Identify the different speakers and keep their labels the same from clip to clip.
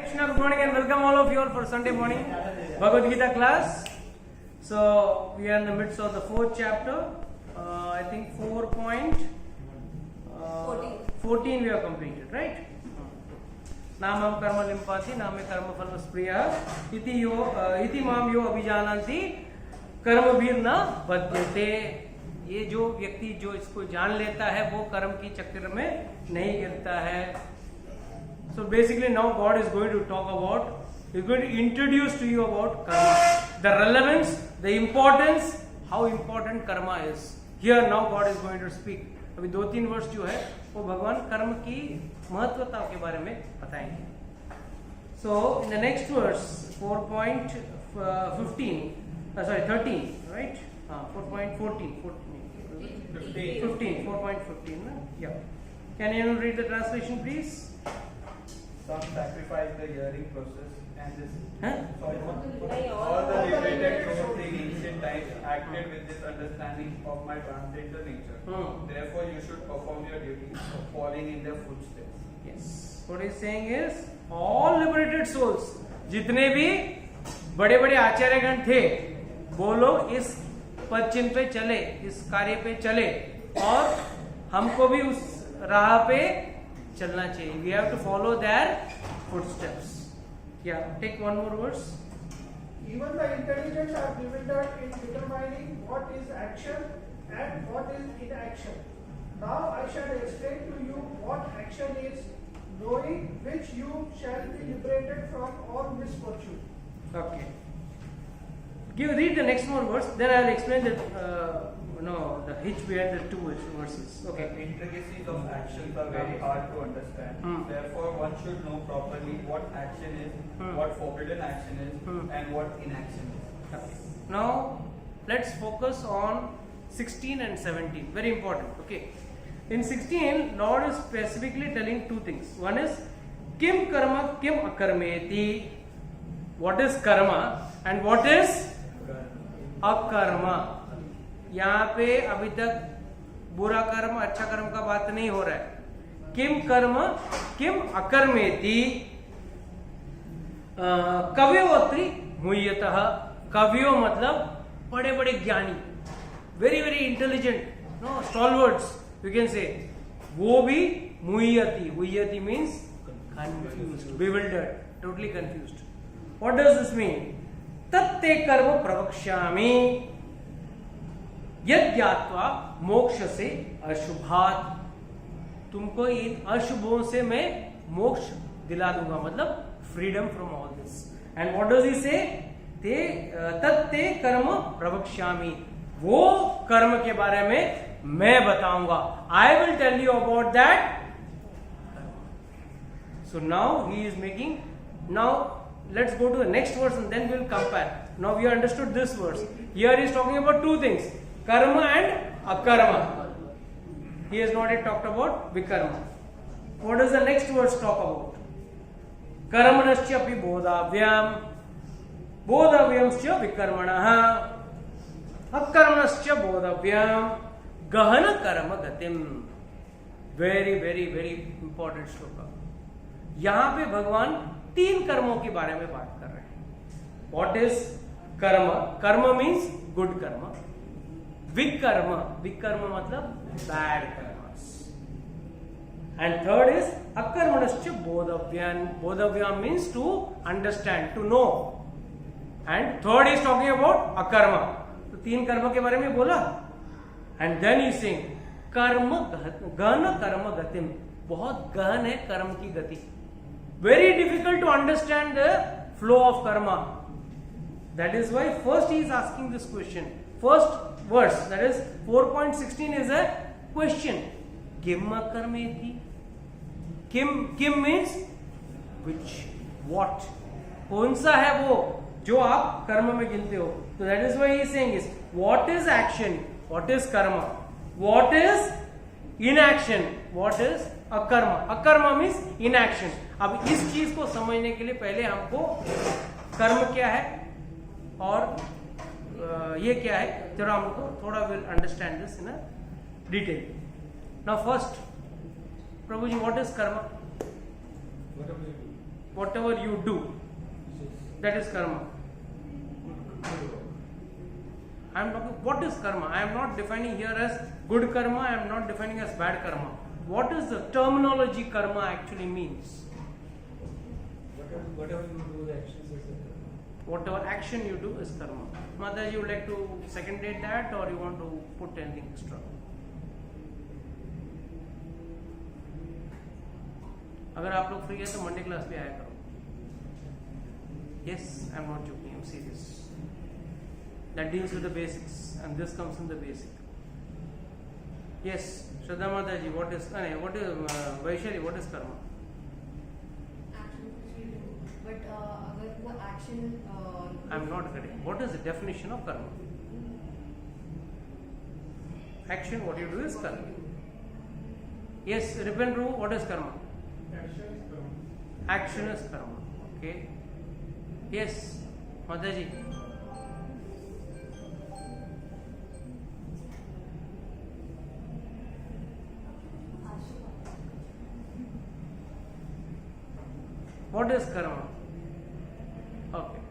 Speaker 1: Krishna, good morning and welcome all of you all for Sunday morning Bhagavad Gita class. So we are in the midst of the fourth chapter. I think 4.14 we have completed, right? Namam karma limpati, name karma phala spriya, iti mam yo abhijananti, कर्म भी न बध्यते. ये जो व्यक्ति जो इसको जान लेता है वो कर्म की चक्कर में नहीं गिरता है. So basically now God is going to talk about, He is going to introduce to you about karma, the relevance, the importance, how important karma is. Here now God is going to speak. अभी 2-3 वर्ष जो है वो भगवान कर्म की महत्वता के बारे में बताएंगे. So in the next verse 4.13, right? 4.14, 4.15. Yeah. Can anyone read the translation, please?
Speaker 2: Some sacrifice the hearing process and this.
Speaker 1: Sorry,
Speaker 2: what? All the liberated souls in ancient times acted with this understanding of my transcendental nature. Therefore, you should perform your duty of following in their footsteps.
Speaker 1: Yes. What he's saying is, all liberated souls, जितने भी बड़े बड़े आचार्यगण थे, वो लोग इस पद चिन्ह पे चले, इस कार्य पे चले, और हमको भी उस राह पे चलना चाहिए. We have to follow their footsteps. Yeah, take one more verse.
Speaker 3: Even the intelligent are bewildered in determining what is action and what is inaction. Now I shall explain to you what action is, knowing which you shall be liberated from all misfortune.
Speaker 1: Okay. Read the next more verse, then I will explain the hitch behind the two verses. Okay.
Speaker 2: The intricacies of actions are very hard to understand. Therefore, one should know properly what action is, what forbidden action is, and what inaction is.
Speaker 1: Okay. Now, let's focus on 16 and 17. Very important. Okay. In 16, Lord is specifically telling two things. One is kim karma, kim akarmeti. What is karma and what is अकर्मा. यहाँ पे अभी तक बुरा कर्म अच्छा कर्म का बात नहीं हो रहा है. किम कर्म किम अकर्मेति. कव्योवत्री मुह्यतः. कव्यो मतलब बड़े बड़े ज्ञानी, very very intelligent, no stalwarts you can say, वो भी मुह्यति. मुह्यति means confused, bewildered, totally confused. What does this mean? तत्ते कर्म प्रवक्ष्यामि यज्ञात्वा मोक्ष से अशुभात. तुमको इन अशुभों से मैं मोक्ष दिला दूंगा, मतलब freedom from all this. And what does he से? तत्ते कर्म प्रवक्ष्यामि. वो कर्म के बारे में मैं बताऊंगा. I will tell you about that. So now he is making. Now let's go to the next verse and then we'll compare. Now we understood this verse. Here he is talking about two things, karma and akarma. He has not yet talked about vikarma. What does the next verse talk about? Karmanascha api bodhavyam, bodhavyamscha vikarmanah, akarmanascha bodhavyam, gahana karma gatim. Very very very important shloka. यहाँ पे भगवान 3 कर्मों के बारे में बात कर रहे हैं. What is कर्म? कर्म मीन्स गुड कर्म. विकर्म, विकर्म मतलब bad karmas. And third is अकर्मणश्च बोधव्यम. बोधव्यम means to understand, to know. And third is talking about अकर्म. तो 3 कर्म के बारे में बोला. एंड देन ही सेइंग कर्म गहन कर्म गतिम. बहुत गहन है कर्म की गति. Very difficult to understand the flow of karma. That is why first he is asking this question. First verse, that is 4.16, is a question. Kim akarmeti. Kim means which, what. कौन सा है वो जो आप कर्म में गिनते हो. So that is why he is saying is what is action, what is karma, what is inaction, what is अकर्मा. अकर्मा मीन्स इनएक्शन. अब इस चीज को समझने के लिए पहले हमको कर्म क्या है और ये क्या है जरा हमको थोड़ा will understand this in detail. Now first, Prabhu ji, what is karma? whatever you do, that is karma. I am talking what is karma. I am not defining here as good karma. I am not defining as bad karma. What is the terminology karma actually means?
Speaker 4: Whatever you do, the actions is the karma.
Speaker 1: Whatever action you do is karma. Mataji, you would like to secondate that, or you want to put anything extra? अगर आप लोग free है तो Monday class भी आया करो. Yes, I am not joking. I am serious. That deals with the basics, and this comes in the basic. Yes, Shraddha Mataji, what is Vaishali? What is karma?
Speaker 5: Action which we do, but अगर वो action
Speaker 1: I am not getting. What is the definition of karma? Action, what you do is karma. Yes, Ripendru, what is karma? Action is karma. Okay. Yes, Mataji. What is karma? Okay.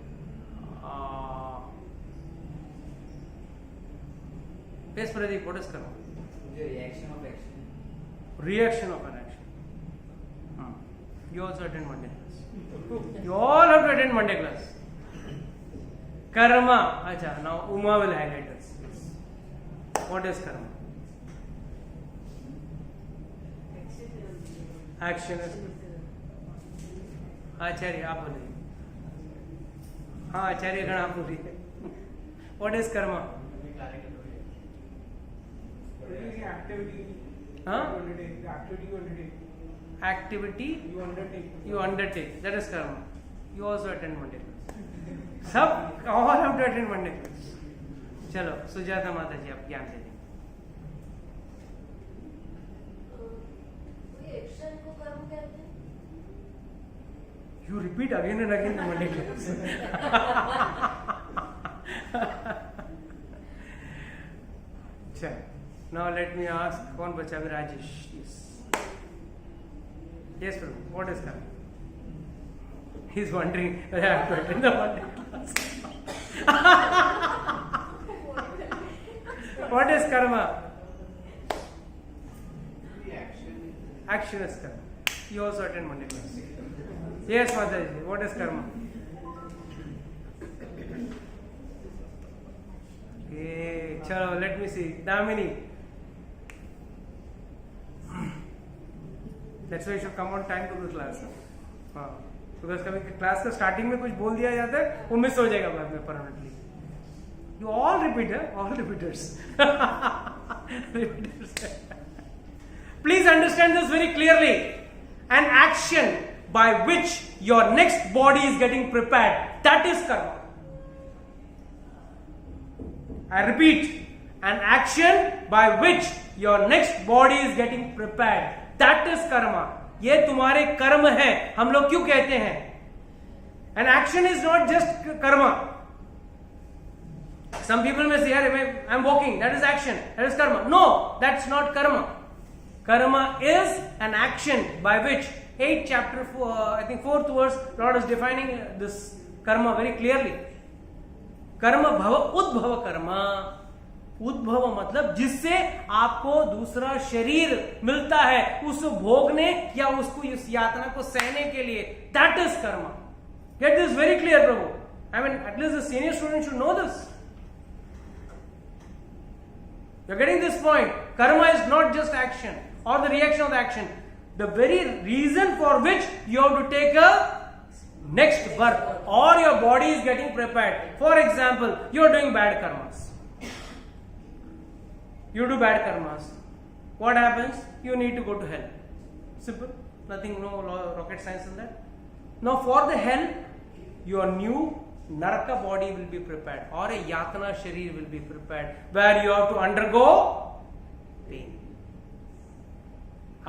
Speaker 1: Yes, Pradeep, what is karma?
Speaker 4: The reaction of action.
Speaker 1: Reaction of an action. You also attend Monday class. You all have to attend Monday class. Karma. Acha, now Uma will highlight us. What is karma? Action is. आचार्य आप बोलिए. हाँ आचार्य गण आप बोलिए. What is karma?
Speaker 3: Activity.
Speaker 1: Huh?
Speaker 3: Activity you undertake.
Speaker 1: Activity
Speaker 3: You undertake.
Speaker 1: you undertake. That is karma. You also attend Monday class. सब all have to attend Monday class. चलो सुजाता माता जी आप ज्ञान दे दें.
Speaker 5: कोई एक्शन को कर्म कहते हैं.
Speaker 1: You repeat again and again the Monday class. चलो. Now let me ask कौन बचा भी Rajesh. Yes, Prabhu. What is karma? He is wondering whether I have to attend the Monday class. What is karma? Action is karma. You also attend Monday class. Yes, Mataji. What is karma? Okay, chalo, let me see. Damini. That's why you should come on time to the class. हाँ, because कभी class का starting में कुछ बोल दिया जाता है, वो मिस हो जाएगा बाद में permanently. You all repeat, all repeaters. Please understand this very clearly. An action by which your next body is getting prepared, that is karma. I repeat, an action by which your next body is getting prepared, that is karma. ये तुम्हारे कर्म है. हम लोग क्यों कहते हैं? An action is not just karma. Some people may say, I am walking, that is action, that is karma. No, that's not karma. Karma is an action by which 8th chapter, I think 4th verse, Lord is defining this karma very clearly. Karma bhava udbhava karma. उद्भव मतलब जिससे आपको दूसरा शरीर मिलता है उस भोगने या उसको इस यातना को सहने के लिए. That is karma. Get this very clear प्रभु. I mean at least the senior student should know this. You are getting this point. Karma is not just action और the reaction of the action. The very reason for which you have to take a next birth or your body is getting prepared. For example, you are doing bad karmas. You do bad karmas. What happens? You need to go to hell. Simple. Nothing, no rocket science in that. Now for the hell, your new naraka body will be prepared or a yatana sharir will be prepared where you have to undergo pain.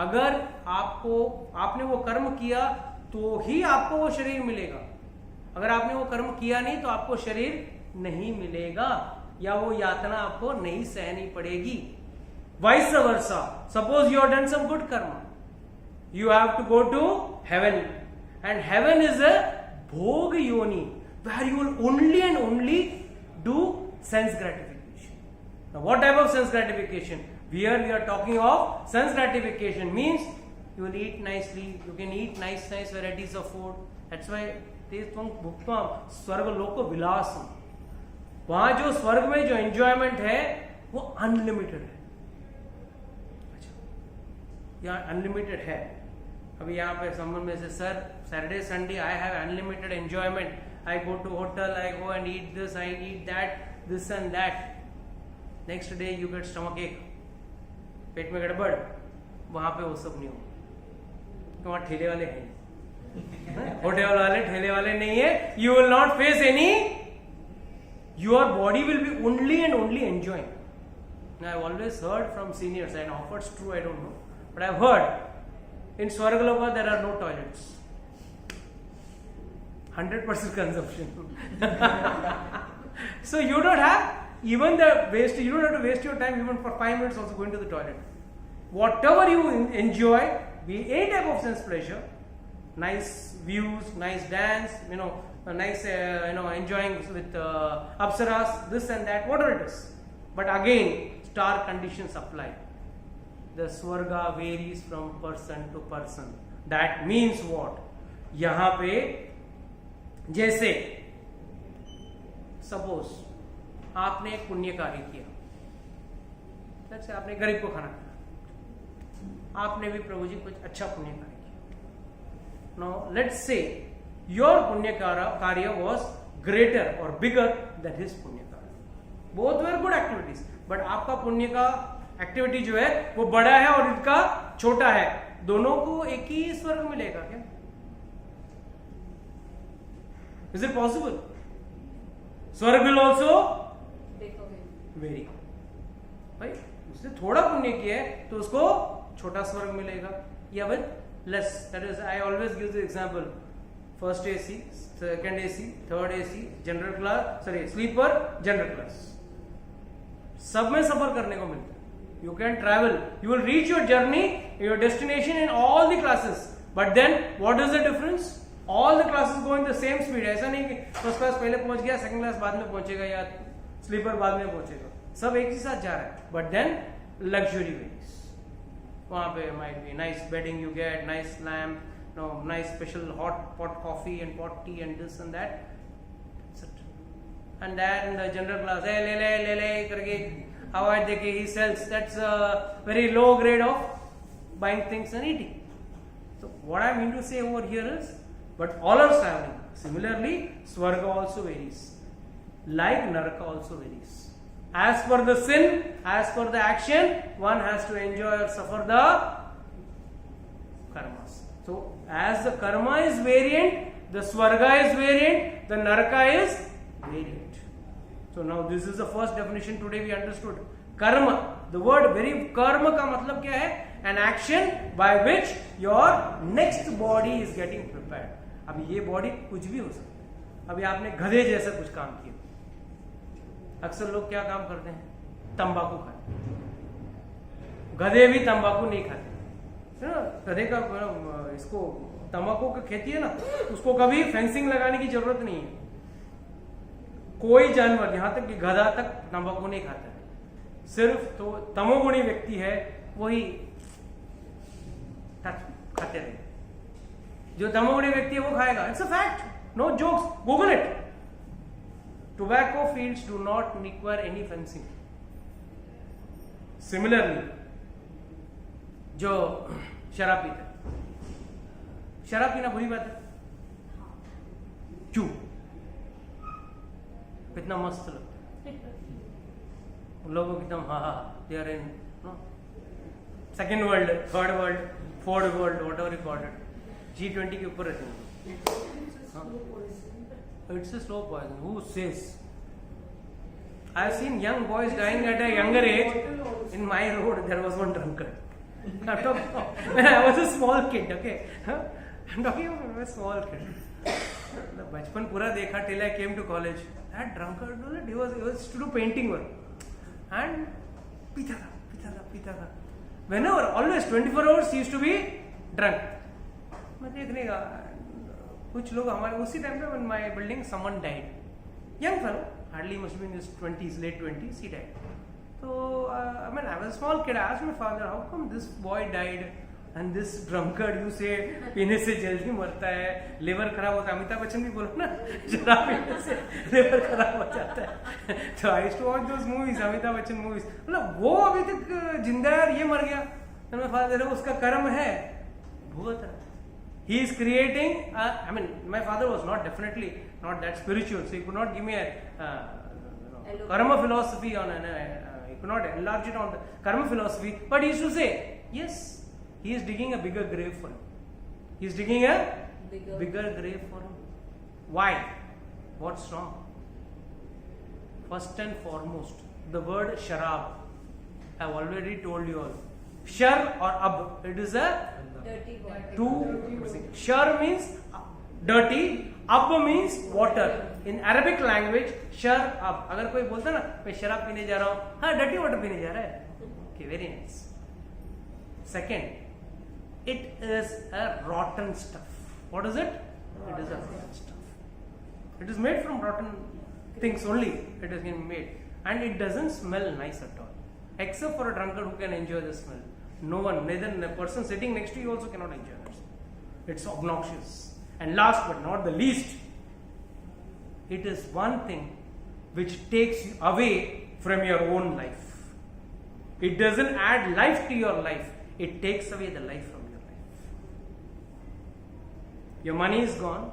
Speaker 1: अगर आपने वो कर्म किया तो ही आपको वो शरीर मिलेगा. अगर आपने वो कर्म किया नहीं तो आपको शरीर नहीं मिलेगा या वो यातना आपको नहीं सहनी पड़ेगी. Vice versa, suppose you have done some good karma, you have to go to heaven And heaven is a bhog yoni, where you will only and only do sense gratification. Now what type of sense gratification? Here we are talking of sense gratification means you will eat nicely, you can eat nice varieties of food. That's why भुक्त्वा स्वर्ग लोक विलास, वहां जो स्वर्ग में जो enjoyment है वो अनलिमिटेड है. अच्छा, यहाँ अनलिमिटेड है. अभी यहाँ पे संबंध में से sir Saturday Sunday I have unlimited enjoyment, I go to hotel, I go and eat this, I eat that, this and that. Next day you get stomach ache, पेट में गड़बड़. वहां पे वो सब नहीं हो, वहां ठेले वाले हैं, होटल वाले ठेले वाले नहीं है. You will not face any, your body will be only and only enjoying. I have always heard from seniors and offers true, I don't know, but I have heard in स्वर्गलोका there are no toilets, 100% consumption. So you don't have even the waste, you don't have to waste your time even for 5 minutes also going to the toilet. Whatever you enjoy, be any type of sense pleasure, nice views, nice dance, nice enjoying with apsaras, this and that, whatever it is. But again, star conditions apply. The swarga varies from person to person. That means what? यहाँ पे जैसे suppose आपने एक पुण्य कार्य किया, जैसे आपने गरीब को खाना खाया, आपने भी प्रभु जी कुछ अच्छा पुण्य कार्य किया. नाउ लेट्स से योर पुण्य कार्य वाज ग्रेटर और बिगर देन हिज पुण्य कार्य. Both were good activities, but आपका पुण्य का एक्टिविटी जो है वो बड़ा है और इनका छोटा है. दोनों को एक ही स्वर्ग मिलेगा क्या? Is it possible? स्वर्ग will also vary. भाई उसने थोड़ा पुण्य किया है तो उसको छोटा स्वर्ग मिलेगा, या with less. That is I always give the example. First AC, second AC, third AC, general class, sorry sleeper, general class, सब में सफर करने को मिलता है. You can travel, you will reach your journey, your destination in all the classes. But then what is the difference? All the classes go in the same speed. ऐसा नहीं कि फर्स्ट क्लास पहले पहुंच गया, सेकंड क्लास बाद में पहुंचेगा, या स्लीपर बाद में पहुंचेगा. सब एक ही साथ जा रहा है. But then luxury varies. वहां पे might be nice bedding you get, nice lamp, nice special hot pot coffee and pot tea and this and that. And that in the general class ले ले करके आवाज देके ही sells. That's very low grade of buying things and eating. So what I mean to say over here is, but all are traveling. Similarly, Swarga also varies. Like Naraka also varies. As per the sin, as per the action, one has to enjoy or suffer the karmas. So, as the karma is variant, the Swarga is variant, the Naraka is variant. So now this is the first definition today we understood. Karma. The word very karma का मतलब क्या है? An action by which your next body is getting prepared. अभी ये body कुछ भी हो सकता है. अभी आपने गधे जैसा कुछ काम किया. अक्सर लोग क्या काम करते हैं? तंबाकू खाते. गधे भी तंबाकू नहीं खाते है ना. गधे का इसको तंबाकू का खेती है ना, उसको कभी फेंसिंग लगाने की जरूरत नहीं है. कोई जानवर, यहां तक कि गधा तक तंबाकू नहीं खाता है. सिर्फ तो तमोगुणी व्यक्ति है वही खाते रहे. जो तमोगुणी व्यक्ति है वो खाएगा. It's a fact, no jokes, Google it. Tobacco fields do not require any fencing. Similarly जो शराब पीता है, शराब पीना बुरी बात है? क्यों? कितना मस्त लगता है लोगों की. एकदम हाँ they are in second world, third world, fourth world, whatever you call it. G20 के ऊपर रहते हैं. It's a slow poison. Who says? I have seen young boys dying at a younger age. In my road there was one drunkard. When I was a small kid, okay? I'm talking about a small kid. बचपन पूरा देखा till I came to college. That drunkard, he was to do painting work. And pita tha. Whenever, always 24 hours he used to be drunk. मैं देखने का कुछ लोग हमारे उसी टाइम पे when my building someone died, young fellow, hardly must be in his 20s, late 20s, he died. So I mean, I was a small kid. I asked my father, how come this boy died and this drunkard, you say, पीने से जल्दी मरता है, liver खराब होता है. अमिताभ बच्चन भी बोलो ना, शराब पीने से लिवर खराब हो जाता है. तो I used to watch those movies, Amitabh Bachchan movies. मतलब वो अभी तक जिंदा है और ये मर गया. तो मेरे फादर उसका कर्म है, भुगत रहा. He is creating. I mean, my father was definitely not that spiritual, so he could not give me a karma philosophy on he could not enlarge it on the karma philosophy. But he used to say, yes, he is digging a bigger grave for him. He is digging a bigger grave for him. Why? What's wrong? First and foremost, the word sharab. I have already told you all. Shar or ab, it is a
Speaker 5: Dirty water.
Speaker 1: two. Shar means dirty, ab means water. In Arabic language, shar ab. अगर कोई बोलता ना मैं शराब पीने जा रहा हूँ, हाँ dirty water पीने जा रहा है. Okay, very nice. Second, it is a rotten stuff. What is it? It is a rotten stuff. It is made from rotten things only. It is been made, and it doesn't smell nice at all, except for a drunkard who can enjoy the smell. No one, neither the person sitting next to you also cannot enjoy that smell. It's obnoxious. And last but not the least, it is one thing which takes you away from your own life. It doesn't add life to your life. It takes away the life from your life. Your money is gone.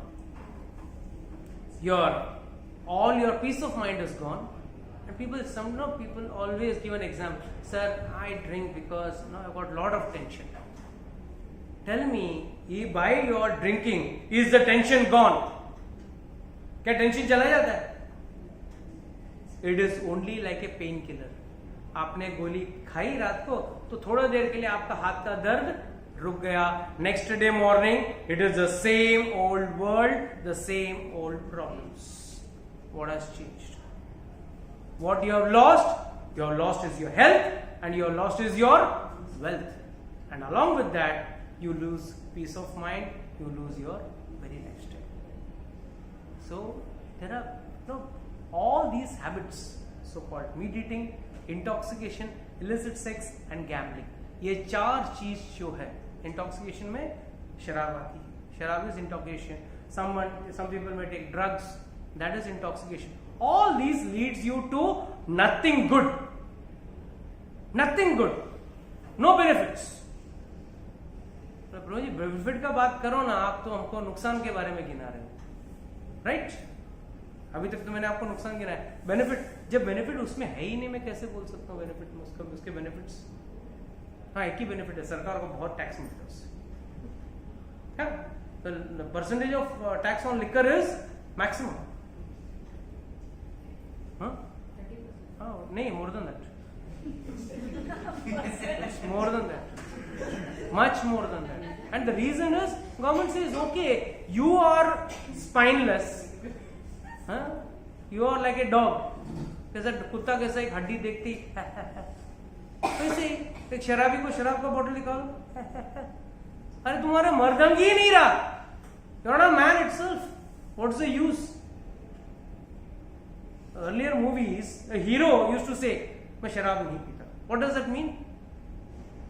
Speaker 1: All your peace of mind is gone. And people always give an example. Sir, I drink because I've got a lot of tension. Tell me, by your drinking, is the tension gone? क्या tension चला जाता है? It is only like a painkiller. आपने गोली खाई रात को तो थोड़ा देर के लिए आपका हाथ का दर्द रुक गया. Next day morning, it is the same old world, the same old problems. What has changed? What you have lost is your health, and you have lost is your wealth. And along with that, you lose peace of mind, you lose your very lifestyle. So there are all these habits, so-called meat eating, intoxication, illicit sex and gambling. ये चार चीज जो है intoxication में शराब आती है. शराब is intoxication. Some people may take drugs, that is intoxication. All these leads you to nothing good. Nothing good. No benefits. Prabhu ji benefit का बात करो ना, आप तो हमको नुकसान के बारे में गिना रहे हो, राइट? अभी तक तो मैंने आपको नुकसान गिनाया. बेनिफिट, जब बेनिफिट उसमें है ही नहीं, मैं कैसे बोल सकता हूँ बेनिफिट में उसके बेनिफिट्स? हाँ, एक ही बेनिफिट है, सरकार को बहुत टैक्स मिलता है उससे. The percentage of tax on liquor is maximum. नहीं, more than that. It's more than that. Much more than that. And the reason is, government says, okay, you are spineless. You are like a dog. कैसा कुत्ता कैसा एक हड्डी देखती वैसे एक शराबी को शराब का बोतल निकालो. अरे तुम्हारा मर्दांगी ही नहीं रहा. You're not a man itself. What's the use? Earlier movies, a hero used to say, मैं शराब नहीं पीता. What does that mean?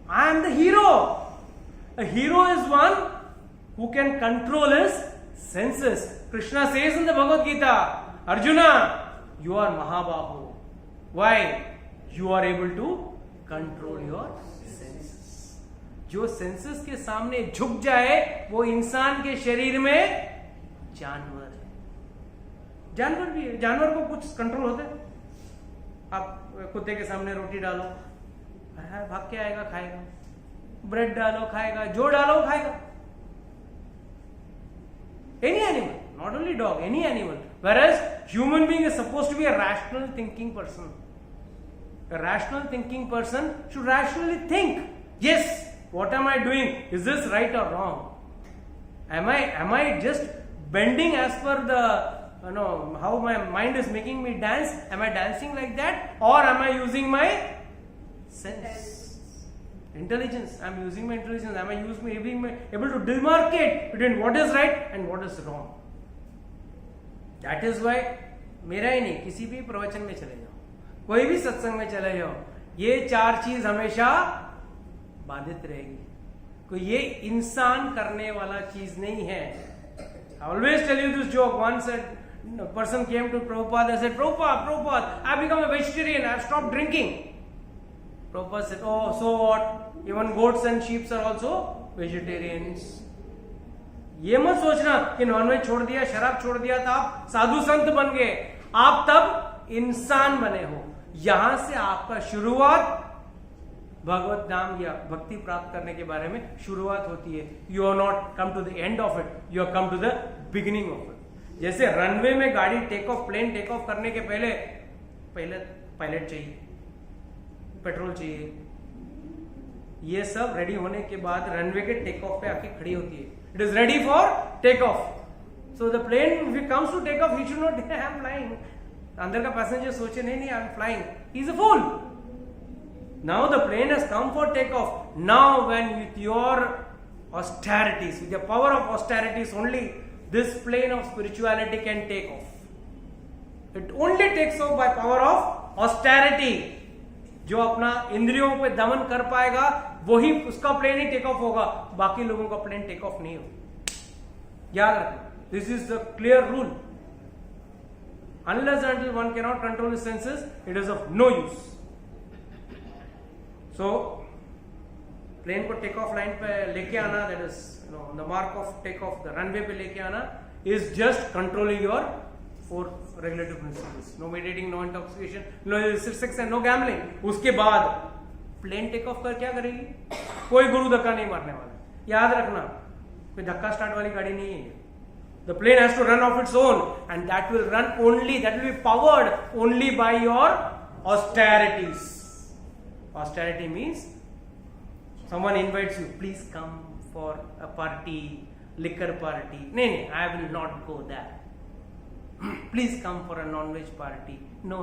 Speaker 1: I am the hero. A hero is one who can control his senses. Krishna says in the Bhagavad Gita, Arjuna, you are Mahabahu. Why? You are able to control your senses. जो senses के सामने झुक जाए वो इंसान के शरीर में जानवर है. जानवर भी है. जानवर को कुछ कंट्रोल होता है. आप कुत्ते के सामने रोटी डालो, भाग के आएगा, खाएगा. ब्रेड डालो, खाएगा. जो डालो खाएगा. Any animal, not only dog, any animal. Whereas human being is supposed to be a rational thinking person. A rational thinking person should rationally think. Yes, what am I doing? Is this right or wrong? Am I just bending as per the how my mind is making me dance? Am I dancing like that, or am I using my sense? Intelligence. I'm using my intelligence. Am I able to demarcate between what is right and what is wrong? That is why मेरा ही नहीं, किसी भी प्रवचन में चले जाओ, कोई भी सत्संग में चले जाओ, ये 4 चीज हमेशा बाधित रहेगी. कोई ये इंसान करने वाला चीज नहीं है. I always tell you this joke. Once a person came to Prabhupada and said, Prabhupada, I've become a vegetarian, I've stopped drinking. Prabhupada said, oh, so what? Even goats and sheep are also vegetarians. ये मत सोचना कि nonveg छोड़ दिया, शराब छोड़ दिया तो आप साधु संत बन गए. आप तब इंसान बने हो. यहां से आपका शुरुआत भगवत नाम या भक्ति प्राप्त करने के बारे में शुरुआत होती है. You are not come to the end of it, you are come to the beginning of it. जैसे रनवे में गाड़ी प्लेन टेक ऑफ करने के पहले पायलट चाहिए, पेट्रोल चाहिए. ये सब रेडी होने के बाद रनवे के टेक ऑफ पे आके खड़ी होती है. It is ready for take off. So the plane comes to take off, he should not I am flying. अंदर का पैसेंजर सोचे नहीं I am flying, he is a fool. Now the plane has come for takeoff. Now when with your austerities, with the power of austerities only, this plane of spirituality can take off. It only takes off by power of austerity. जो अपना इंद्रियों पे दमन कर पाएगा वही उसका plane ही take off होगा, बाकी लोगों का प्लेन टेक ऑफ नहीं होगा. याद रखना, this is the clear rule. Unless and until one cannot control his senses, it is of no use. So, plane को टेक ऑफ लाइन पे लेके आना, that is the mark of take off, the runway पे लेके आना is just controlling your 4 regulative principles. No meditating, no intoxication, no sex and no gambling. उसके बाद plane take off कर क्या करेगी? कोई गुरु धक्का नहीं मारने वाला. याद रखना, कोई धक्का स्टार्ट वाली गाड़ी नहीं है. The plane has to run of its own, and that will be powered only by your austerities. Austerity means someone invites you, please come for a party, liquor party. No, I will not go there. Please come for a non-veg party. No.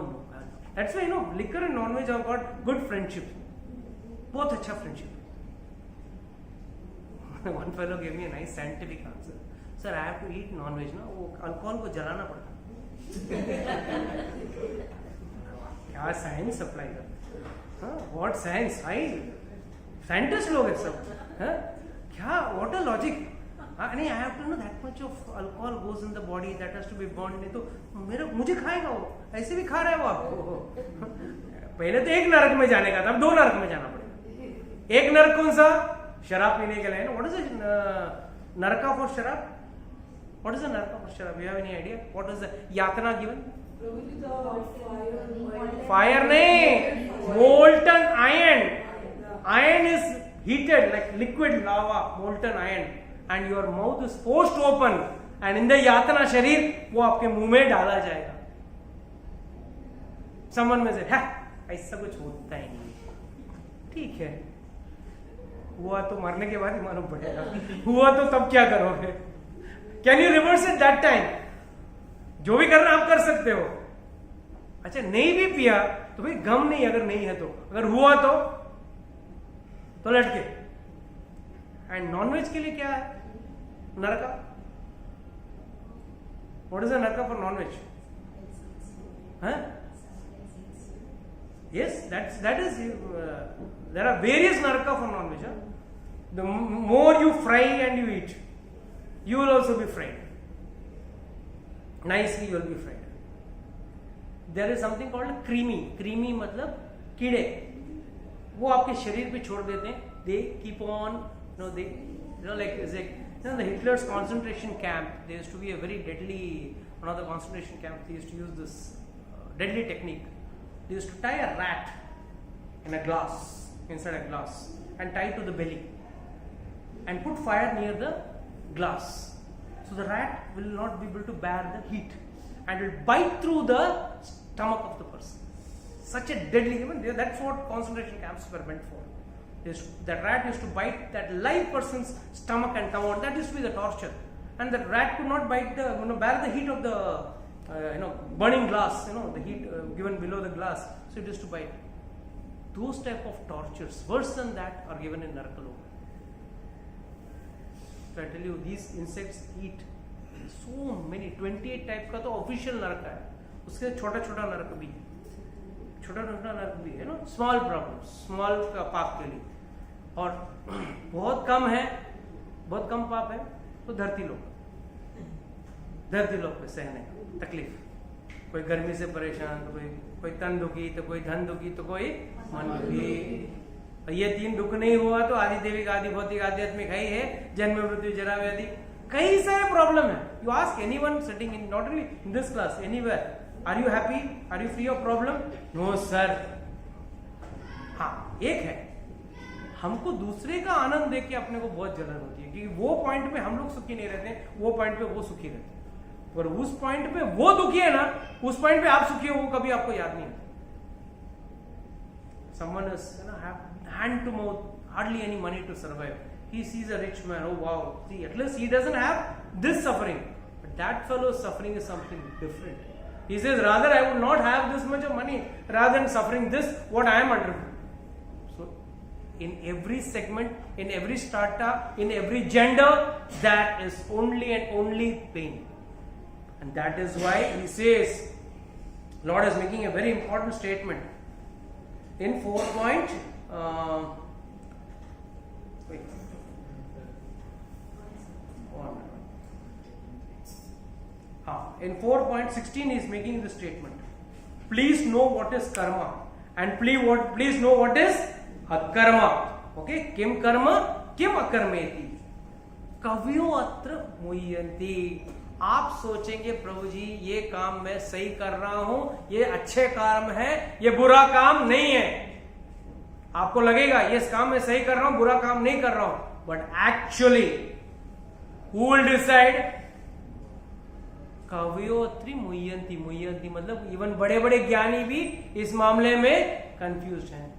Speaker 1: That's why liquor and non-veg have got good friendship. Both अच्छा friendship. One fellow gave me a nice scientific answer. Sir, I have to eat non-veg ना, वो alcohol को जलाना पड़ता. क्या science apply करता? What science? Scientists लोग हैं सब. क्या? What a logic? नहीं, I have to know that much of alcohol goes in the body, that has to be burned. नहीं तो मुझे खाएगा वो, ऐसे भी खा रहा है वो आपको. पहले तो एक नरक में जाने का था, अब 2 नरक में जाना पड़ेगा. एक नरक कौन सा? शराब पीने के लिए. What is it? नरका for शराब? What is the narka for शराब? You have any idea? What is the यातना given? Fire नहीं, molten iron. Iron is heated like liquid lava, molten iron, and your mouth is forced open, and in the यातना शरीर वो आपके मुंह में डाला जाएगा. Someone में से ऐसा कुछ होता ही नहीं. ठीक है, हुआ तो मरने के बाद ही मालूम पड़ेगा. हुआ तो तब क्या करोगे? Can you reverse it that time? जो भी करना आप कर सकते हो. अच्छा, नहीं भी पिया तो भाई गम नहीं, अगर नहीं है तो. अगर हुआ तो लटके. एंड नॉनवेज के लिए क्या है? नरका. What is a naraka for nonveg? Yes, that is. There are various naraka for non-veg. The more you fry and you eat, you will also be fried. Nicely you will be fried. There is something called creamy. Creamy मतलब कीड़े. वो आपके शरीर पे छोड़ देते हैं. They keep on, the Hitler's concentration camp. There used to be a very deadly, one of the concentration camps. They used to use this deadly technique. They used to tie a rat in a glass, inside a glass, and tie it to the belly, and put fire near the glass. So the rat will not be able to bear the heat, and will bite through the stomach of the person. Such a deadly, that's what concentration camps were meant for. That rat used to bite that live person's stomach and come out. That used to be the torture. And the rat could not bear the heat of the burning glass, the heat given below the glass. So it used to bite. those type of tortures worse than that are given in Narkaloka. So I tell you, these insects eat so many 28 type का तो official नरक है, उसके छोटा छोटा नरक भी है ना, स्मॉल प्रॉब्लम, स्मॉल पाप के लिए, और बहुत कम है, बहुत कम पाप है तो धरती लोग पे सहने तकलीफ, कोई गर्मी से परेशान तो कोई तन दुखी, तो कोई धन दुखी, तो कोई मन दुखी। ये 3 दुख नहीं हुआ तो आदि देविक आदि भौतिक आध्यात्मिक है ही है, जन्म मृत्यु जरा व्याधि, कई सारे प्रॉब्लम है। You ask anyone sitting in, not only in this class, anywhere, are you happy, are you free of problem? No sir. हाँ, एक है, हमको दूसरे का आनंद देख के अपने को बहुत जलन होती है, क्योंकि वो पॉइंट पे हम लोग सुखी नहीं रहते, वो पॉइंट पे वो सुखी रहते, और उस पॉइंट पे वो दुखी है ना, उस पॉइंट पे आप सुखी हो, वो कभी आपको याद नहीं आता। Someone is, hand to mouth, hardly any money to survive. He sees a rich man, oh wow, see, at least he doesn't have this suffering, but that fellow's suffering is something different. He says, rather I would not have this much of money rather than suffering this what I am under. So in every segment, in every strata, in every gender, that is only and only pain. And that is why he says, Lord is making a very important statement in 4 point in 4.16 he is making the statement, please know what is karma and please know what is akarma. Okay, kim karma kim akarmeti कवियो अत्र मुह्यन्ति। आप सोचेंगे प्रभु जी ये काम मैं सही कर रहा हूं, ये अच्छे काम है, ये बुरा काम नहीं है। आपको लगेगा ये काम मैं सही कर रहा हूं, बुरा काम नहीं कर रहा हूं, but actually who will decide? कवियोत्री मुह्यन्ति। मुह्यन्ति मतलब इवन बड़े बड़े ज्ञानी भी इस मामले में कंफ्यूज हैं।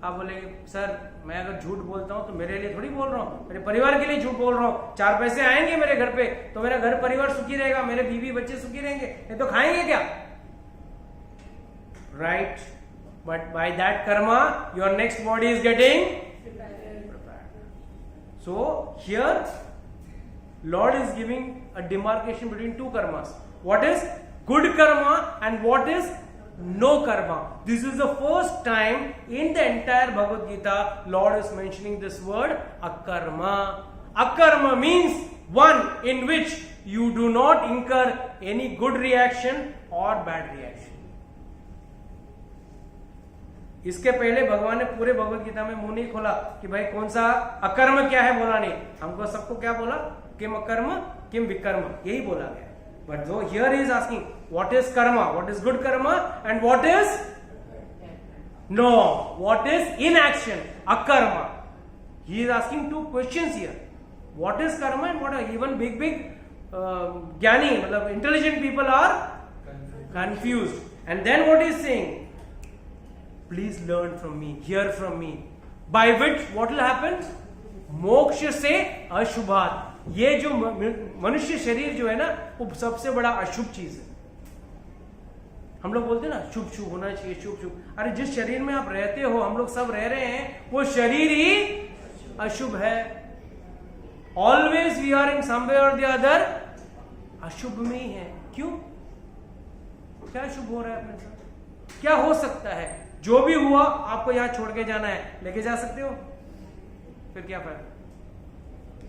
Speaker 1: आप बोलेंगे सर मैं अगर झूठ बोलता हूं तो मेरे लिए थोड़ी बोल रहा हूं, मेरे परिवार के लिए झूठ बोल रहा हूं, 4 पैसे आएंगे मेरे घर पे तो मेरा घर परिवार सुखी रहेगा, मेरे बीवी बच्चे सुखी रहेंगे, नहीं तो खाएंगे क्या? Right, but by that Karma your next body is getting prepared. So here Lord is giving a demarcation between 2 karmas. What is good karma and what is no karma? This is the first time in the entire Bhagavad Gita Lord is mentioning this word akarma. Akarma means one in which you do not incur any good reaction or bad reaction. इसके पहले भगवान ने पूरे भगवत गीता में मुंह नहीं खोला कि भाई कौन सा अकर्म क्या है, बोला नहीं। हमको सबको क्या बोला? किम अकर्म किम विकर्म, यही बोला गया। But though here is asking what is karma, what is good karma and what is no, what is inaction अकर्मा। He is asking 2 questions here, what is karma and what, even big ज्ञानी मतलब intelligent people are confused. And then what is saying, please learn from me, hear from me, by which what will happen? मोक्ष से अशुभात। ये जो मनुष्य शरीर जो है ना वो सबसे बड़ा अशुभ चीज है। हम लोग बोलते हैं ना शुभ शुभ होना चाहिए, शुभ शुभ। अरे जिस शरीर में आप रहते हो, हम लोग सब रह रहे हैं, वो शरीर ही अशुभ है। ऑलवेज वी आर इन सम वे और द अदर अशुभ में ही है। क्यों? क्या शुभ हो रहा है अपने साथ? क्या हो सकता है? जो भी हुआ आपको यहां छोड़ के जाना है, लेके जा सकते हो? फिर क्या फायदा?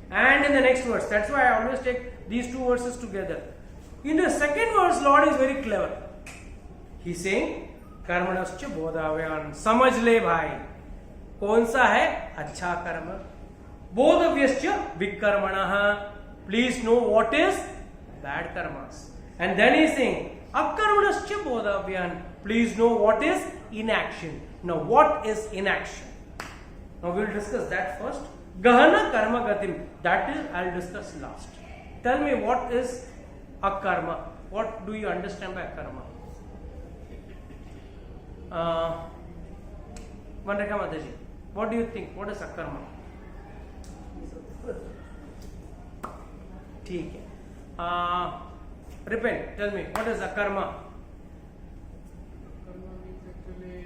Speaker 1: And in the next verse, that's why I always take these 2 verses together. In the second verse, Lord is very clever. He's saying, कर्मणश्च बोधाव्यान, समझ ले भाई कौन सा है अच्छा कर्म। बोधव्यश्च विकर्मणः, please know what is bad karmas. And then he's saying, अकर्मणश्च बोधाव्यान, please know what is inaction. Now what is inaction? Now we'll discuss that first. Gahana karma gatim, that is I'll discuss last. Tell me what is a karma? What do you understand by karma? Vanreka Mataji, what do you think? What is a karma? ठीक है। Repent, tell me what is a karma?
Speaker 6: Karma means actually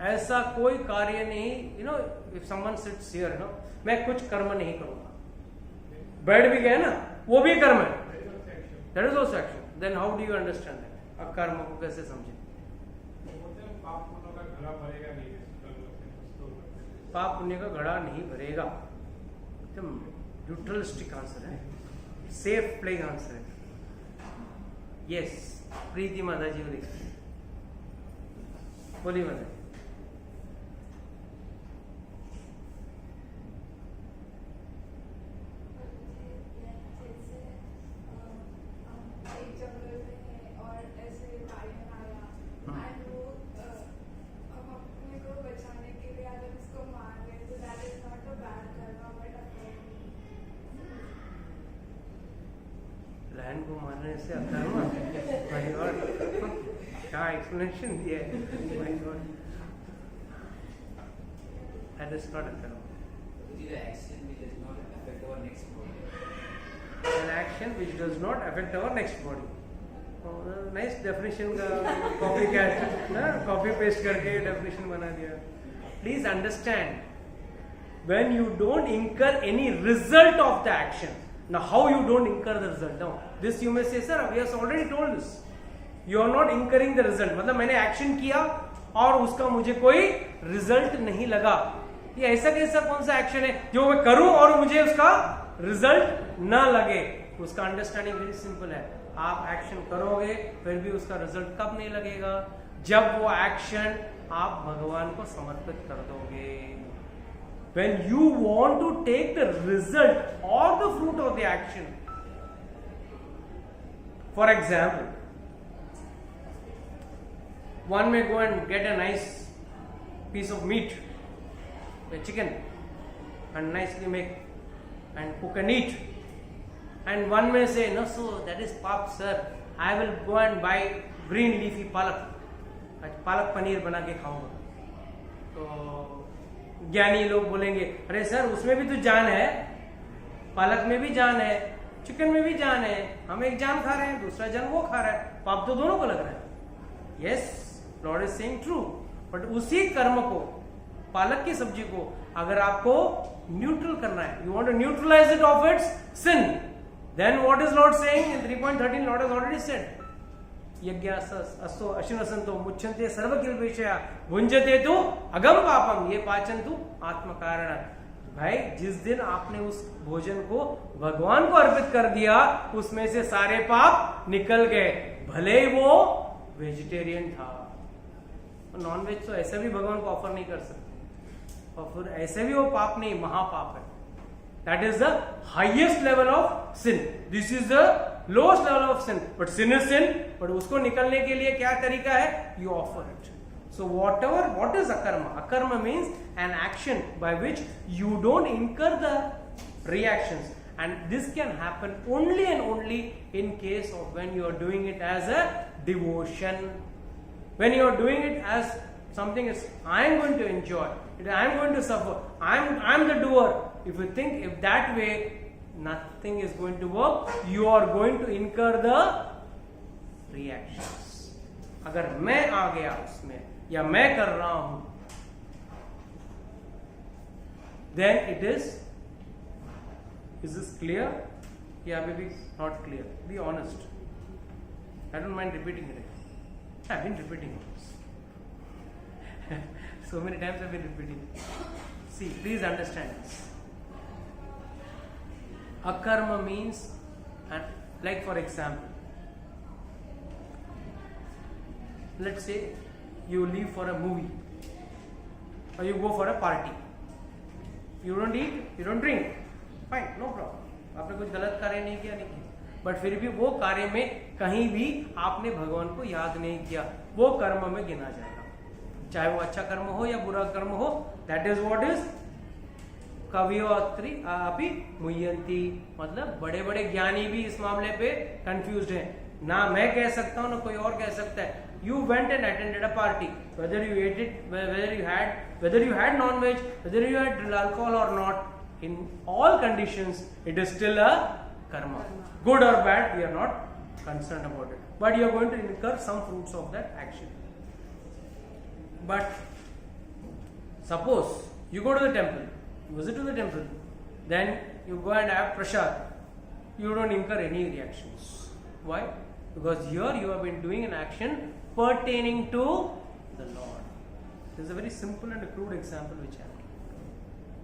Speaker 1: ऐसा कोई कार्य नहीं, you know, if someone sits here, you know, मैं कुछ कर्म नहीं करूंगा, बैठ भी गए ना, वो भी कर्म है, that is also action. Then how do you understand that? अकर्म को कैसे समझे? पाप पुण्य का घड़ा नहीं भरेगा, एकदम न्यूट्रलिस्टिक आंसर है, सेफ प्लेइंग आंसर है। यस, प्रीति माता जी बोलिए माता जी। लायन को मारने से अकर्म? माय गॉड, क्या एक्सप्लेनेशन दिया है, my God, that is not अकर्म। An action which does not affect our next body. Nice definition का कॉपी कॉपी पेस्ट करके डेफिनेशन बना दिया। Please understand, when you don't incur any result of the action. Now how you don't incur the result? Now this you may say, sir, we have already told this. You are not incurring the result. मतलब मैंने action किया और उसका मुझे कोई result नहीं लगा। ये ऐसा कैसा कौन सा एक्शन है जो मैं करूं और मुझे उसका रिजल्ट ना लगे? उसका अंडरस्टैंडिंग वेरी सिंपल है। आप एक्शन करोगे फिर भी उसका रिजल्ट कब नहीं लगेगा? जब वो एक्शन आप भगवान को समर्पित कर दोगे। When you want to take the result or the fruit of the action, for example, one may go and get a nice piece of meat, a chicken, and nicely make and cook and eat. And one may say, no, so that is pap, sir. I will go and buy green leafy palak. Palak paneer बना के खाऊंगा। तो ज्ञानी लोग बोलेंगे, अरे sir उसमें भी तो जान है, पालक में भी जान है, चिकन में भी जान है, हम एक जान खा रहे हैं, दूसरा जान वो खा रहा है, पाप तो दोनों को लग रहा है। Yes, Lord is saying true, but उसी कर्म को, पालक की सब्जी को अगर आपको न्यूट्रल करना है, you want to neutralize it of its sin, then what is Lord saying in 3.13? Lord has already said, यज्ञासो अश्विनसंतो मुच्यन्ते सर्वकिल्पेशया भुंजते तु अगम पापम ये पाचन तु आत्म कारण। भाई जिस दिन आपने उस भोजन को भगवान को अर्पित कर दिया, उसमें से सारे पाप निकल गए, भले ही वो वेजिटेरियन था। नॉन वेज तो ऐसे भी भगवान को ऑफर नहीं कर सकते, और फिर ऐसे भी वो पाप नहीं, महापाप है। That is the highest level of sin. This is the lowest level of sin. But sin is sin. But उसको निकलने के लिए क्या तरीका है? You offer it. So whatever, what is akarma? Akarma means an action by which you don't incur the reactions. And this can happen only and only in case of when you are doing it as a devotion. When you are doing it as something is, I am going to enjoy, I am going to suffer, I am the doer. If you think if that way, nothing is going to work. You are going to incur the reactions. अगर मैं आ गया उसमें या मैं कर रहा हूं, then it is this clear? Yeah, maybe not clear. Be honest. I don't mind repeating it. I've been repeating it. So many times I've been repeating it. See, please understand this. Akarma means, like for example, let's say you leave for a movie or you go for a party. You don't eat, you don't drink, fine, no problem. आपने कुछ गलत कार्य नहीं किया, but फिर भी वो कार्य में कहीं भी आपने भगवान को याद नहीं किया, वो कर्म में गिना जाएगा, चाहे वो अच्छा कर्म हो या बुरा कर्म हो। दैट इज व्हाट इज कवियो अत्रि अपि मुह्यन्ति, मतलब बड़े बड़े ज्ञानी भी इस मामले पे कंफ्यूज्ड हैं। ना मैं कह सकता हूं ना कोई और कह सकता है। You went and attended a party, whether you ate it, whether you had non-veg, whether you had alcohol or not, in all conditions it is still a karma. Good or bad, we are not concerned about it, but you are going to incur some fruits of that action. But Suppose you go to the temple, you visit to the temple, then you go and have prasad. You don't incur any reactions. Why? Because here you have been doing an action pertaining to the Lord. This is a very simple and a crude example which I have.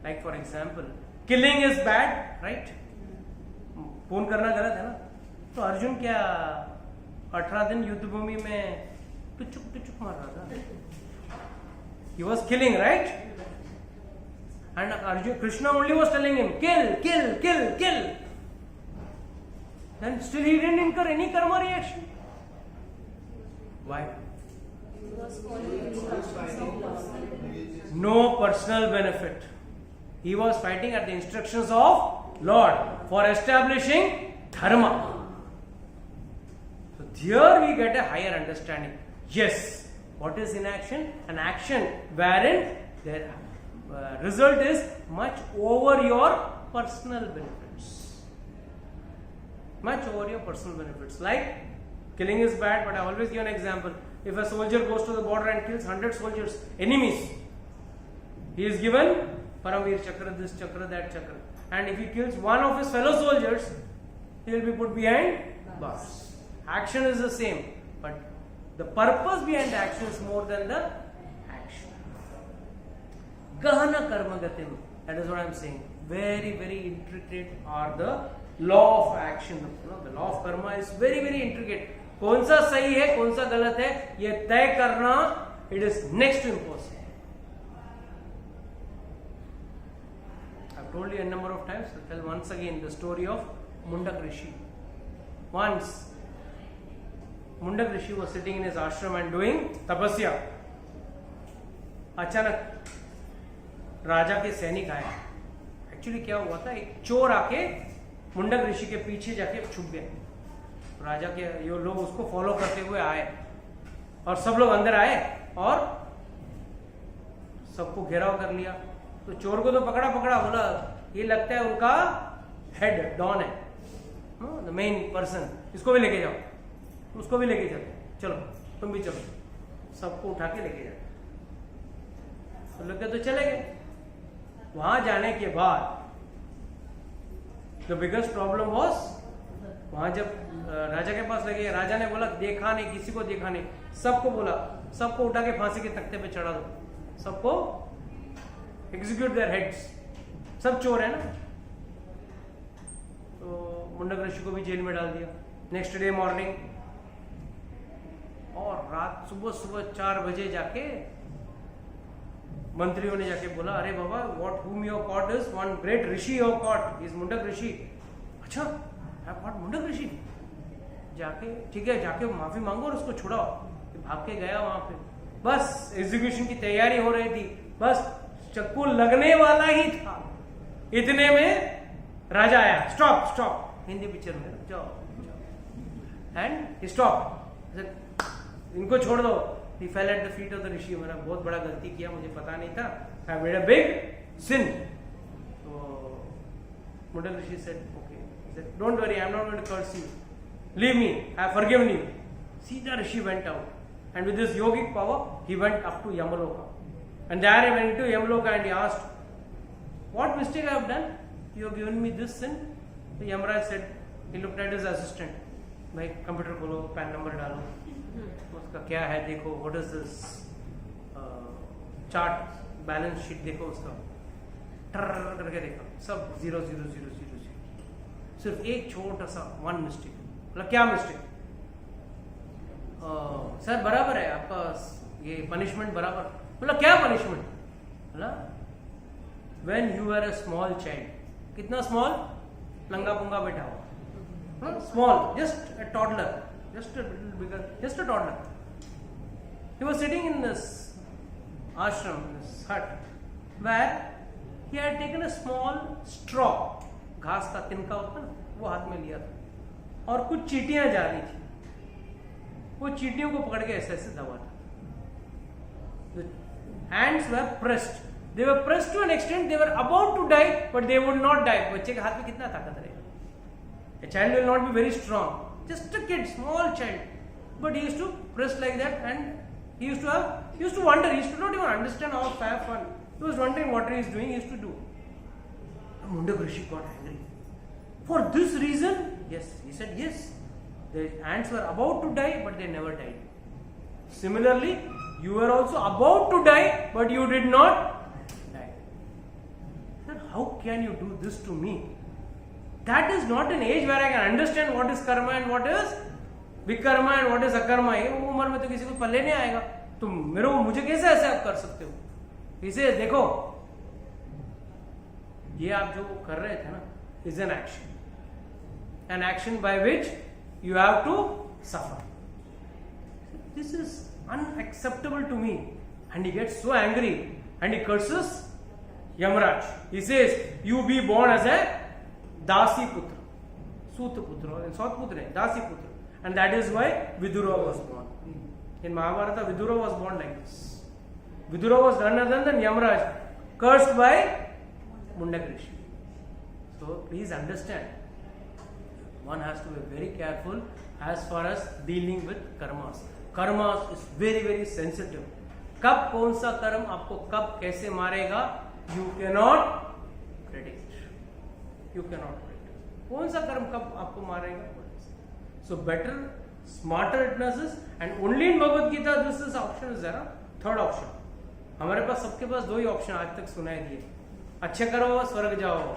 Speaker 1: Like for example, killing is bad, right? खून करना गलत है ना? तो अर्जुन क्या 18 दिन युद्ध भूमि में टुचुक मार रहा था? He was killing, right? And Arjun, Krishna only was telling him, kill. Then still he didn't incur any karma reaction. Why?
Speaker 5: He was following instructions of Lord.
Speaker 1: No personal benefit. He was fighting at the instructions of Lord for establishing dharma. So here we get a higher understanding. Yes, what is inaction? An action wherein the result is much over your personal benefits. Much over your personal benefits. Like killing is bad, but I always give an example. If a soldier goes to the border and kills 100 soldiers, enemies, he is given Paramveer Chakra, this Chakra, that Chakra. And if he kills one of his fellow soldiers, he will be put behind bars. Action is the same, but the purpose behind the action is more than the action. Gahana karma gatim. That is what I am saying. Very, very intricate are the law of action. The law of karma is very, very intricate. कौन सा सही है, कौन सा गलत है, ये तय करना, it is next to impossible. I've told you a number of times. I'll tell once again the story of Mundak Rishi. Once, Mundak Rishi was sitting in his ashram and doing tapasya. अचानक राजा के सैनिक आए. Actually क्या हुआ था, एक चोर आके मुंडक ऋषि के पीछे जाके छुप गए. राजा के ये लोग उसको फॉलो करते हुए आए और सब लोग अंदर आए और सबको घेराव कर लिया. तो चोर को तो पकड़ा, बोला ये लगता है उनका हेड डॉन है, द मेन पर्सन, इसको भी लेके जाओ, उसको भी लेके जाओ, चलो तुम भी चलो. सबको उठा के लेके जाओ. तो लोग तो चले गए. वहां जाने के बाद द बिगेस्ट प्रॉब्लम वॉज, वहां जब राजा के पास लगे, राजा ने बोला देखा नहीं, किसी को देखा नहीं. सबको बोला, सबको उठा के फांसी के तख्ते पे चढ़ा दो, सबको एग्जीक्यूट देयर हेड्स. सब चोर है ना. तो मुंडक ऋषि को भी जेल में डाल दिया. नेक्स्ट डे मॉर्निंग और रात सुबह 4 बजे जाके मंत्रियों ने जाके बोला, अरे बाबा, what whom you have caught is one great rishi you have caught, he is Mundak rishi. अच्छा, I have caught मुंडक ऋषि. जाके ठीक है, जाके माफी मांगो और उसको छुड़ाओ. भाग के गया वहां पे. बस एग्जीक्यूशन की तैयारी हो रही थी, बस चक्कू लगने वाला ही था. इतने में राजा आया. स्टॉप, हिंदी पिक्चर में जाओ. एंड स्टॉप, इनको छोड़ दो. He fell at the feet of the ऋषि. मैंने बहुत बड़ा गलती किया, मुझे पता नहीं था. I made a big sin. तो मुंडक ऋषि said, okay. He said, don't worry, I am not going to curse you. Leave me, I have forgiven you. Sita Rishi went out, and with his yogic power, he went up to Yamaloka. And there he went to Yamaloka and he asked, what mistake I have done? You have given me this sin? So Yamaraj said, he looked at his assistant. भाई computer खोलो, pan number डालो, उसका क्या है देखो, what is this chart, balance sheet देखो उसका. ट्र करके देखा, सब 0 0 0 0 0. सिर्फ एक छोटा सा वन मिस्टेक. मतलब क्या मिस्टेक? सर बराबर है आपका ये पनिशमेंट बराबर. मतलब क्या पनिशमेंट? मतलब when you are a small child. कितना स्मॉल? लंगा पुंगा बैठा हुआ. Small, just a toddler, just a little bigger, just a toddler. He was sitting in this ashram, this hut, where he had taken a small straw, घास का तिनका होता है, वो हाथ में लिया था, और कुछ चींटियां जा रही थी. वो चींटियों को पकड़ के ऐसे ऐसे दबा था. The hands were pressed. They were pressed to an extent they were about to die, but they would not die. बच्चे के हाथ में कितना ताकत रहेगा? A child will not be very strong, just a kid, small child, but he used to press like that, and he used to wonder, he used to not even understand how fun He was wondering what he is doing, he used to do. Mundak Rishi got angry. For this reason, yes, he said yes. The ants were about to die, but they never died. Similarly, you were also about to die, but you did not die. Sir, how can you do this to me? That is not an age where I can understand what is karma and what is vikarma and what is akarma. ये वो उम्र में तो किसी को पल्ले नहीं आएगा. तुम मुझे कैसे ऐसे आप कर सकते हो? इसे देखो, ये आप जो कर रहे थे ना, is an action by which you have to suffer. This is unacceptable to me. And he gets so angry and he curses Yamraj. He says, you be born as a Dasi Putra, Suta Putra, and Sat Putra, Dasi Putra. And that is why Vidura was born. In Mahabharata, Vidura was born like this. Vidura was none other than Yamraj, cursed by Mundak Rishi. So please understand, one has to be very careful as far as dealing with karmas. Karmas is very, very sensitive. कब कौन सा कर्म आपको कब कैसे मारेगा, you cannot predict. You cannot predict. कौन सा कर्म कब आपको मारेगा? So better, smarter witnesses, and only in Bhagavad Gita this is option is there. Third option. हमारे पास सबके पास दो ही ऑप्शन आज तक सुनाई दिए. अच्छे करो स्वर्ग जाओ,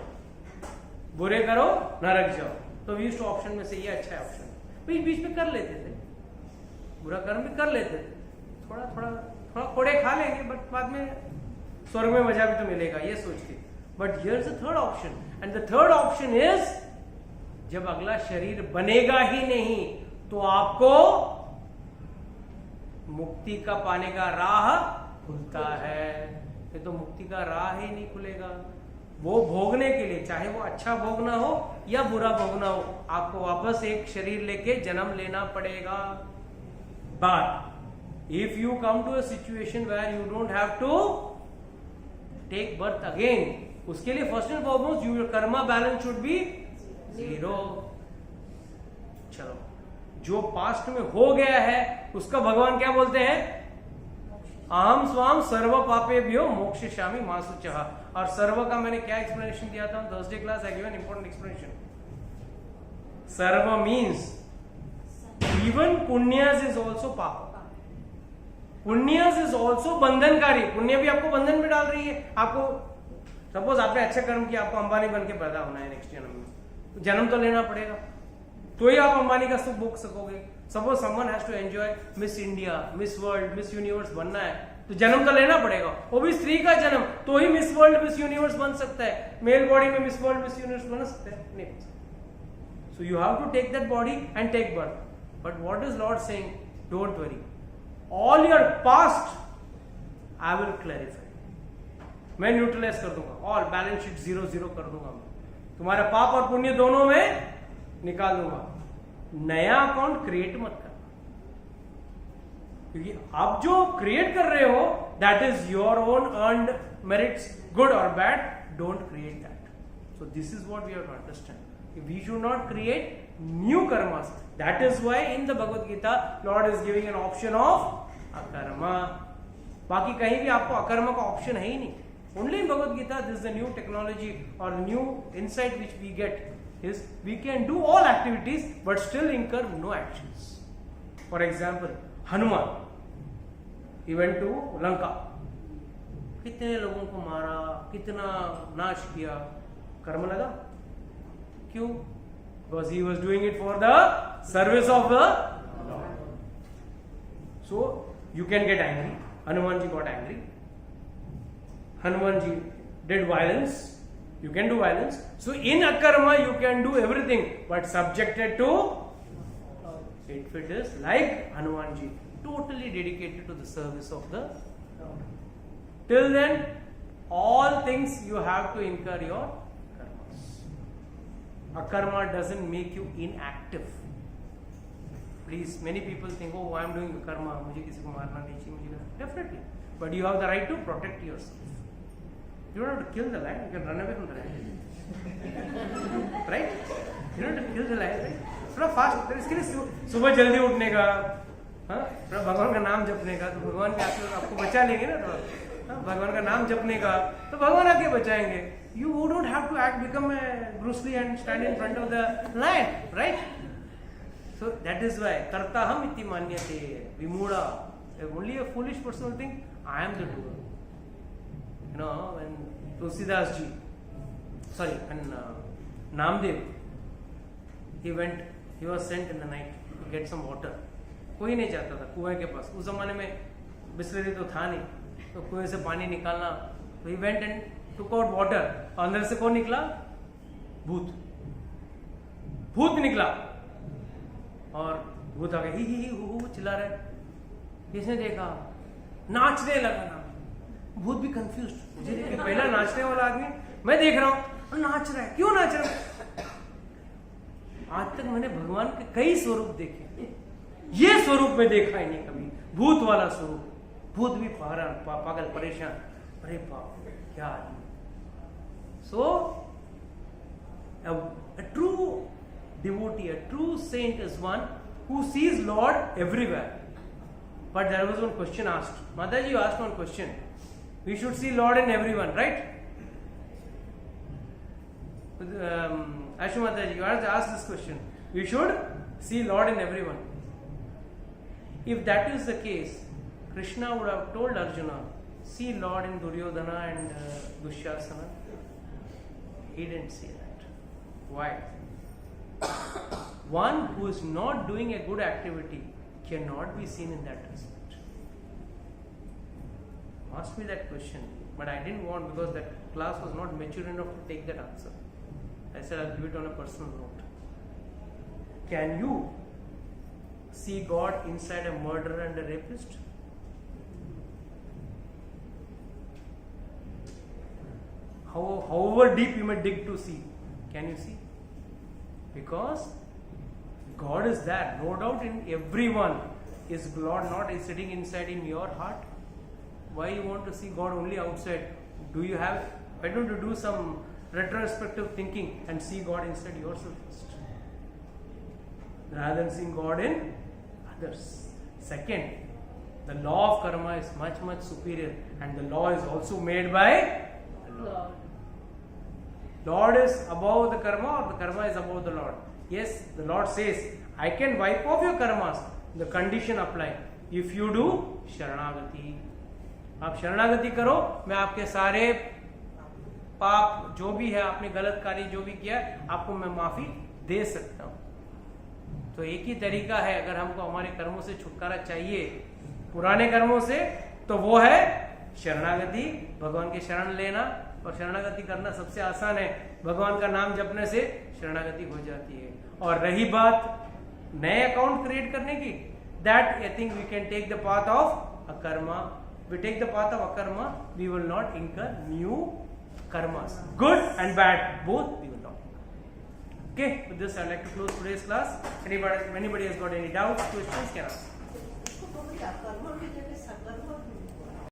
Speaker 1: बुरे करो नरक जाओ. तो वी टू ऑप्शन में से ये अच्छा है ऑप्शन. बीच बीच में कर लेते थे, बुरा कर्म भी कर लेते थे, थोड़ा थोड़ा थोड़ा कोड़े खा लेंगे, बट बाद में स्वर्ग में मजा भी तो मिलेगा ये सोच के. But here is the third option, and the third option is जब अगला शरीर बनेगा ही नहीं तो आपको मुक्ति का पाने का राह खुलता है. ये तो मुक्ति का राह ही नहीं खुलेगा. वो भोगने के लिए, चाहे वो अच्छा भोगना हो या बुरा भोगना हो, आपको वापस एक शरीर लेके जन्म लेना पड़ेगा. But if you come to a situation where you don't have to take birth again, उसके लिए first and foremost your karma balance should be 0. चलो, जो पास्ट में हो गया है उसका भगवान क्या बोलते हैं? अहम स्वाम सर्व पापेभ्यो मोक्षयिष्यामि मा शुचः. और सर्व का मैंने क्या एक्सप्लेनेशन दिया था Thursday class? I give an important explanation. सर्व मीन्स इवन पुण्यस इज ऑल्सो पाप. पुण्यस इज ऑल्सो बंधनकारी. पुण्य भी आपको बंधन में डाल रही है. आपको सपोज आपने अच्छे कर्म किया, आपको अंबानी बन के पैदा होना है नेक्स्ट जन्म में, तो जन्म तो लेना पड़ेगा, तो ही आप अंबानी का सुख भोग सकोगे. Suppose someone has to enjoy Miss India, Miss World, Miss Universe बनना है, तो जन्म तो लेना पड़ेगा. वो भी स्त्री का जन्म, तो ही मिस वर्ल्ड, मिस यूनिवर्स बन सकता है. मेल बॉडी में मिस वर्ल्ड, मिस यूनिवर्स बन सकता है? नहीं. So you have to take that body and take birth. But what is Lord saying? Don't worry, all your past I will clarify. मैं neutralise कर दूंगा, ऑल बैलेंस शीट 0-0 कर दूंगा. मैं तुम्हारा पाप और पुण्य दोनों में निकाल दूंगा. नया अकाउंट क्रिएट मत करना, क्योंकि आप जो क्रिएट कर रहे हो that is your own earned merits, good और bad. Don't create that. So this is what we have to understand. We should not create new karmas. That is why in the Bhagavad Gita lord is giving an option of अकर्मा. बाकी कहीं भी आपको अकर्मा का option है ही नहीं. Only in Bhagavad Gita, this is the new technology or new insight which we get, is we can do all activities but still incur no actions. For example, Hanuman, he went to Lanka. कितने लोगों को मारा, कितना नाश किया, कर्म लगा. क्यों? Because he was doing it for the service of the Lord. So you can get angry. Hanuman ji got angry. Hanuman ji did violence. You can do violence. So in akarma you can do everything, but subjected to, if it is like Hanuman ji, totally dedicated to the service of the Lord. Till then, all things you have to incur your karmas. Akarma doesn't make you inactive. Please, many people think, oh, I am doing karma, मुझे किसी को मारना नहीं चाहिए, मुझे. Definitely, but you have the right to protect yourself. You don't have to kill the lion, you can run away from the lion. Right? You don't have to kill the lion, right? थोड़ा fast. इसके लिए सुबह जल्दी उठने का, हाँ, थोड़ा भगवान का नाम जपने का, तो भगवान के आशीर्वाद आपको बचा लेंगे ना. थोड़ा भगवान का नाम जपने का, तो भगवान आके बचाएंगे. You don't have to become a Bruce Lee and stand in front of the lion, right? So that is why kartaham iti manyate vimudha. Only a foolish person will think I am the doer. You know, when Tulsidas ji, when Namdev, he was sent in the night to get some water. कोई नहीं चाहता था कुएं के पास. उस जमाने में बिस्लरी तो था नहीं, तो कुएं से पानी निकालना. तो he went and took out water. अंदर से कौन निकला? भूत निकला. और भूत आ गया, ही हु चिल्ला रहा है. किसने देखा? नाचने लगा ना. भूत भी कंफ्यूज. मुझे देखिए, पहला नाचने वाला आदमी, मैं देख रहा हूं नाच रहा है. क्यों नाच रहा है? आज तक मैंने भगवान के कई स्वरूप देखे, ये स्वरूप में देखा ही नहीं कभी. भूत वाला स्वरूप. भूत भी पागल परेशान. अरे बाप, क्या आदमी. So, a true devotee, a true saint is one who sees Lord everywhere. But there was one question asked. Mataji, you asked one question. We should see Lord in everyone, right? Ashu Mataji, you asked this question. We should see Lord in everyone. If that is the case, Krishna would have told Arjuna, see Lord in Duryodhana and Dushyasana. He didn't say that. Why? One who is not doing a good activity cannot be seen in that respect. Ask me that question, but I didn't want, because that class was not mature enough to take that answer. I said I'll give it on a personal note. Can you see God inside a murderer and a rapist? However deep you may dig to see, can you see? Because God is there, no doubt in everyone. Is God not sitting inside in your heart? Why you want to see God only outside? Why don't you do some retrospective thinking and see God inside yourself first, rather than seeing God in others? Second, the law of karma is much, much superior, and the law is also made by the Lord. Lord is above the karma, or the karma is above the Lord? Yes, the Lord says, I can wipe off your karmas. The condition apply. If you do शरणागति, आप शरणागति करो, मैं आपके सारे पाप जो भी है, आपने गलत कार्य जो भी किया, आपको मैं माफी दे सकता हूं. तो एक ही तरीका है, अगर हमको हमारे कर्मों से छुटकारा चाहिए, पुराने कर्मों से, तो वो है शरणागति, भगवान के शरण लेना. और शरणागति करना सबसे आसान है. भगवान का नाम जपने से शरणागति हो जाती है. और रही बात नए अकाउंट क्रिएट करने की, that I think we can take the path of अकर्मा. We take the path of अकर्मा, we will not incur new karmas, good and bad, both we will not. Okay, with this I'd like to close today's class. Anybody has got any doubts, questions, can ask.